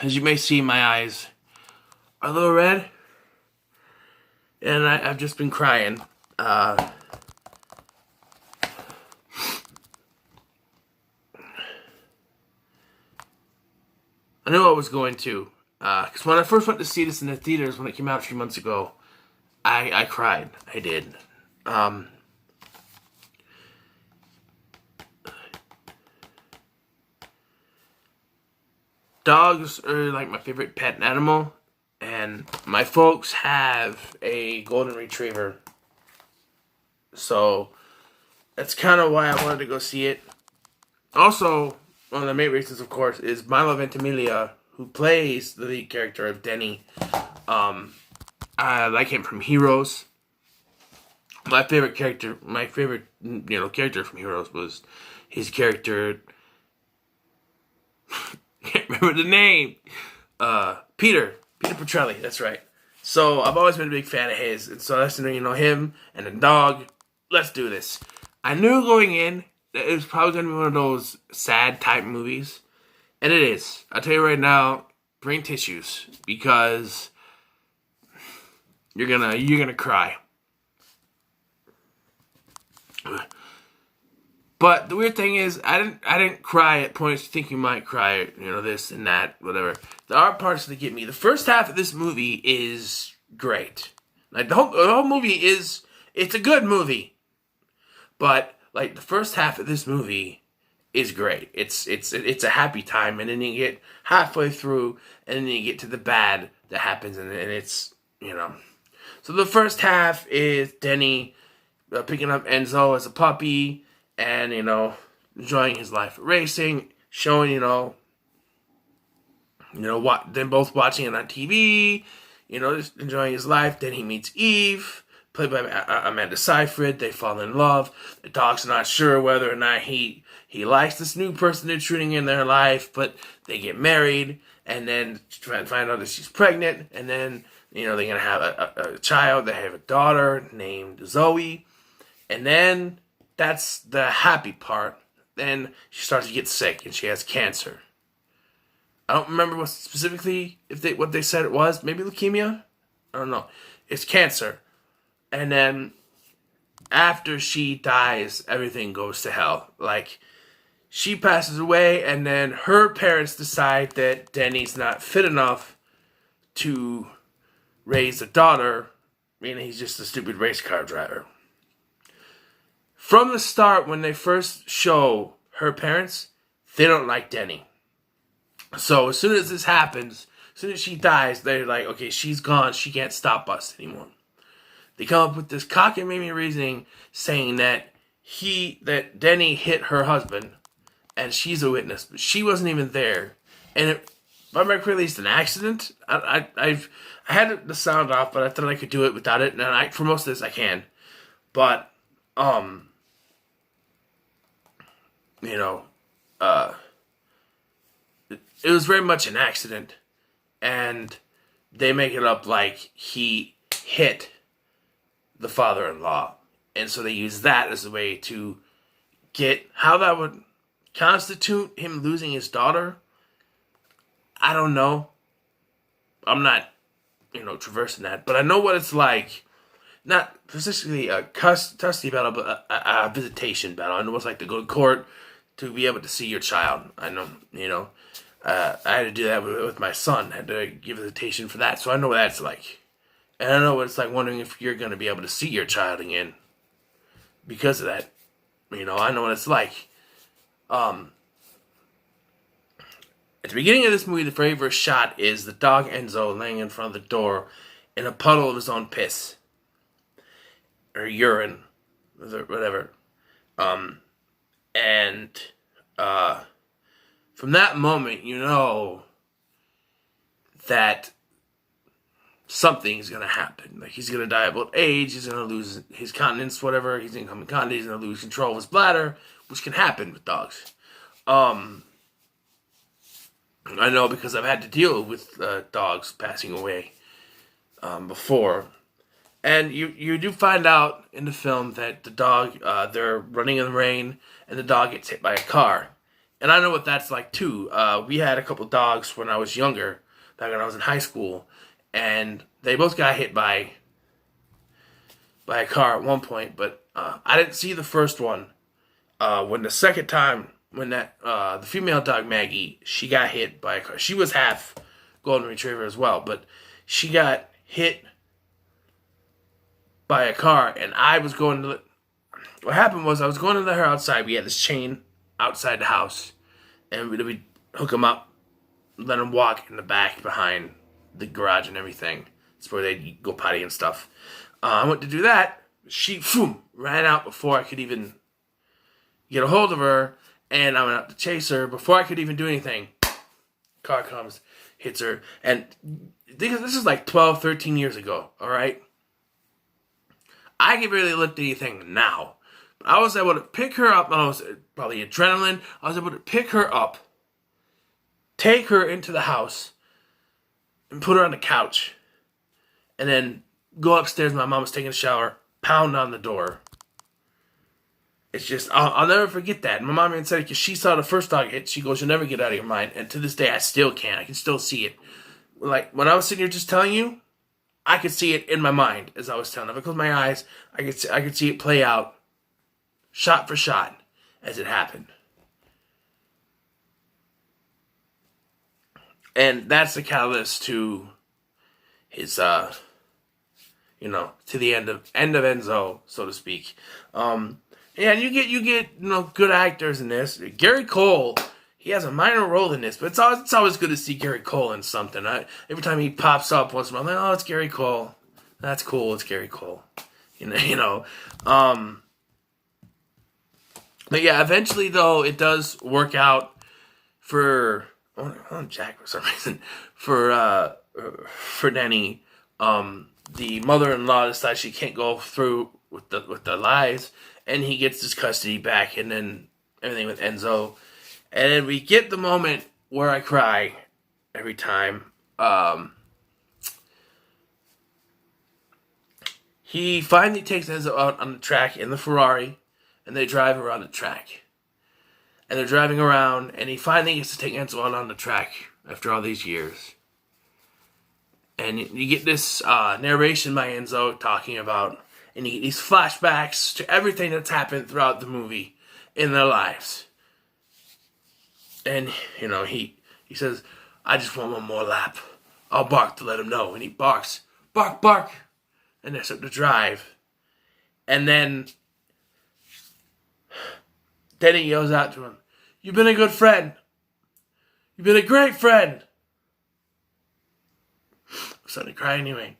as you may see, my eyes are a little red, and I've just been crying. I knew I was going to, because when I first went to see this in the theaters when it came out a few months ago, I cried. I did. Dogs are like my favorite pet animal, and my folks have a golden retriever. So that's kind of why I wanted to go see it. Also, one of the main reasons, of course, is Milo Ventimiglia, who plays the lead character of Denny. I like him from Heroes. My favorite character from Heroes was his character. Can't remember the name. Peter Petrelli. That's right. So I've always been a big fan of his, and so that's him and the dog. Let's do this. I knew going in that it was probably going to be one of those sad type movies, and it is. I'll tell you right now, bring tissues because you're gonna cry. But the weird thing is, I didn't cry at points you think you might cry, this and that, whatever. There are parts that get me. The first half of this movie is great. Like the whole movie it's a good movie. But like the first half of this movie is great. It's a happy time, and then you get halfway through, and then you get to the bad that happens, and it's So the first half is Denny picking up Enzo as a puppy. And, enjoying his life at racing, showing, them both watching it on TV, just enjoying his life. Then he meets Eve, played by Amanda Seyfried. They fall in love. The dog's not sure whether or not he likes this new person intruding in their life, but they get married, and then find out that she's pregnant, and then, they're going to have a child. They have a daughter named Zoe, and then that's the happy part. Then she starts to get sick, and she has cancer. I don't remember what they said it was. Maybe leukemia? I don't know. It's cancer. And then after she dies, everything goes to hell. Like, she passes away, and then her parents decide that Denny's not fit enough to raise a daughter, meaning he's just a stupid race car driver. From the start, when they first show her parents, they don't like Denny. So as soon as this happens, as soon as she dies, they're like, okay, she's gone. She can't stop us anymore. They come up with this cockamamie reasoning saying that Denny hit her husband, and she's a witness, but she wasn't even there. And if I remember correctly, it's an accident. I had the sound off, but I thought I could do it without it, and for most of this I can. But it was very much an accident, and they make it up like he hit the father-in-law, and so they use that as a way to get how that would constitute him losing his daughter. I don't know. I'm not, traversing that, but I know what it's like. Not specifically a custody battle, but a visitation battle. I know what it's like to go to court to be able to see your child. I know, I had to do that with my son. I had to give visitation for that, so I know what that's like. And I know what it's like wondering if you're going to be able to see your child again because of that. I know what it's like. At the beginning of this movie, the very first shot is the dog Enzo laying in front of the door in a puddle of his own piss. Or urine. Whatever. And from that moment, that something's going to happen. Like, he's going to die of old age, he's going to lose his continence, whatever, he's going to become incontinent, he's going to lose control of his bladder, which can happen with dogs. I know because I've had to deal with dogs passing away before. And you do find out in the film that the dog, they're running in the rain, and the dog gets hit by a car. And I know what that's like too. We had a couple dogs when I was younger, back when I was in high school, and they both got hit by a car at one point. But I didn't see the first one. When the second time, when that the female dog Maggie, she got hit by a car. She was half golden retriever as well, but she got hit by a car, and I was going to. What happened was I was going to let her outside. We had this chain outside the house, and we'd hook him up, let him walk in the back behind the garage and everything. It's where they'd go potty and stuff. I went to do that. She ran out before I could even get a hold of her, and I went out to chase her. Before I could even do anything, car comes, hits her, and this is like 12, 13 years ago, all right? I can barely lift anything now. But I was able to pick her up. I was probably adrenaline. I was able to pick her up, take her into the house, and put her on the couch. And then go upstairs. My mom was taking a shower. Pound on the door. It's just, I'll never forget that. My mom even said it because she saw the first dog hit. She goes, "You'll never get out of your mind." And to this day, I still can't. I can still see it. Like, when I was sitting here just telling you, I could see it in my mind as I was telling. If I closed my eyes, I could see it play out, shot for shot, as it happened. And that's the catalyst to his, to the end of Enzo, so to speak. Yeah, and you get good actors in this. Gary Cole, he has a minor role in this, but it's always good to see Gary Cole in something. Every time he pops up once in a while, I'm like, oh, it's Gary Cole. That's cool. It's Gary Cole. But yeah, eventually though, it does work out for Jack for some reason for Denny. The mother-in-law decides she can't go through with the lies, and he gets his custody back, and then everything with Enzo. And then we get the moment where I cry every time. He finally takes Enzo out on the track in the Ferrari, and they drive around the track. And they're driving around, and he finally gets to take Enzo out on the track after all these years. And you get this narration by Enzo talking about, and you get these flashbacks to everything that's happened throughout the movie in their lives. And, he says, "I just want one more lap. I'll bark to let him know." And he barks. Bark, bark. And they start to drive. And then he yells out to him, "You've been a good friend. You've been a great friend." I'm starting to cry anyway.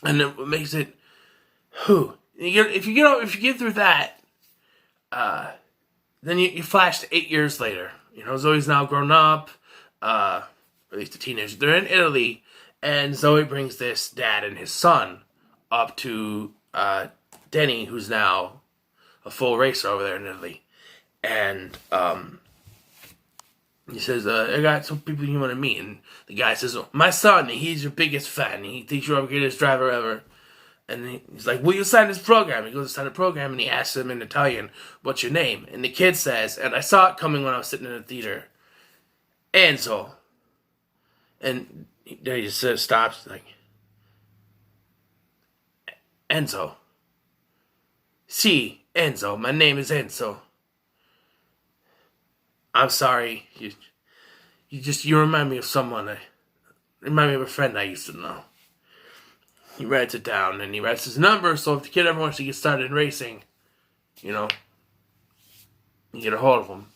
And then what makes it, if you get through that, then you flash to 8 years later. Zoe's now grown up, at least a teenager. They're in Italy, and Zoe brings this dad and his son up to Denny, who's now a full racer over there in Italy. And he says, "I got some people you want to meet." And the guy says, "My son, he's your biggest fan. He thinks you're the greatest driver ever." And he's like, "Will you sign this program?" He goes to sign the program, and he asks him in Italian, "What's your name?" And the kid says, and I saw it coming when I was sitting in the theater, "Enzo." And then he just stops, like, "Enzo. Si, Enzo. My name is Enzo. I'm sorry. You remind me of someone. Remind me of a friend I used to know." He writes it down, and he writes his number, so if the kid ever wants to get started in racing, you get a hold of him.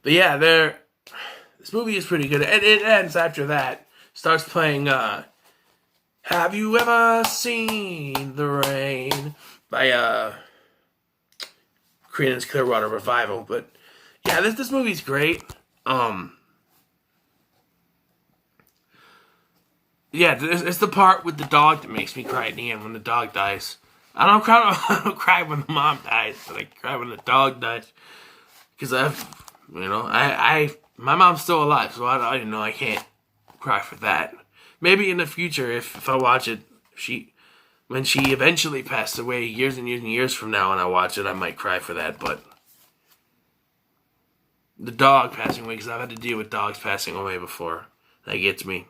But yeah, this movie is pretty good. And it ends after that. Starts playing, "Have You Ever Seen the Rain?" by, Creedence Clearwater Revival. But yeah, this movie's great. Yeah, it's the part with the dog that makes me cry at the end when the dog dies. I don't cry when the mom dies, but I cry when the dog dies. Because my mom's still alive, so I can't cry for that. Maybe in the future, if I watch it, when she eventually passed away years and years and years from now, when I watch it, I might cry for that. But the dog passing away, because I've had to deal with dogs passing away before, that gets me.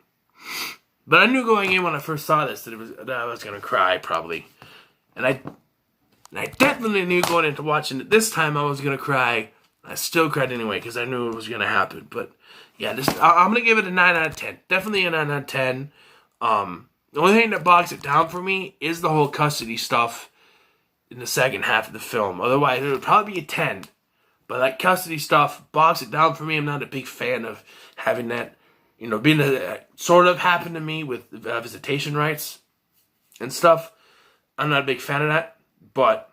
But I knew going in when I first saw this that I was gonna cry probably, and I definitely knew going into watching it this time I was gonna cry. I still cried anyway because I knew it was gonna happen. But yeah, I'm gonna give it a 9 out of 10. Definitely a 9 out of 10. The only thing that bogs it down for me is the whole custody stuff in the second half of the film. Otherwise, it would probably be a 10. But that custody stuff bogs it down for me. I'm not a big fan of having that, being sort of happened to me with visitation rights and stuff. I'm not a big fan of that. But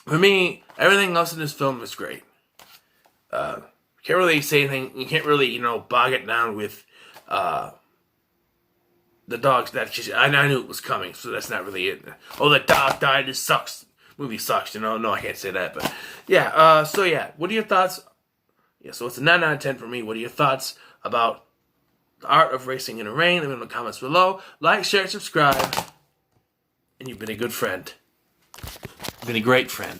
for me, everything else in this film is great. Can't really say anything. You can't really, bog it down with the dog's death. I knew it was coming, so that's not really it. Oh, the dog died. This sucks. Movie sucks, No, I can't say that. But yeah. So yeah, what are your thoughts? Yeah. So it's a 9 out of 10 for me. What are your thoughts about The Art of Racing in the Rain? Leave them in the comments below. Like, share, subscribe, and you've been a good friend. You've been a great friend.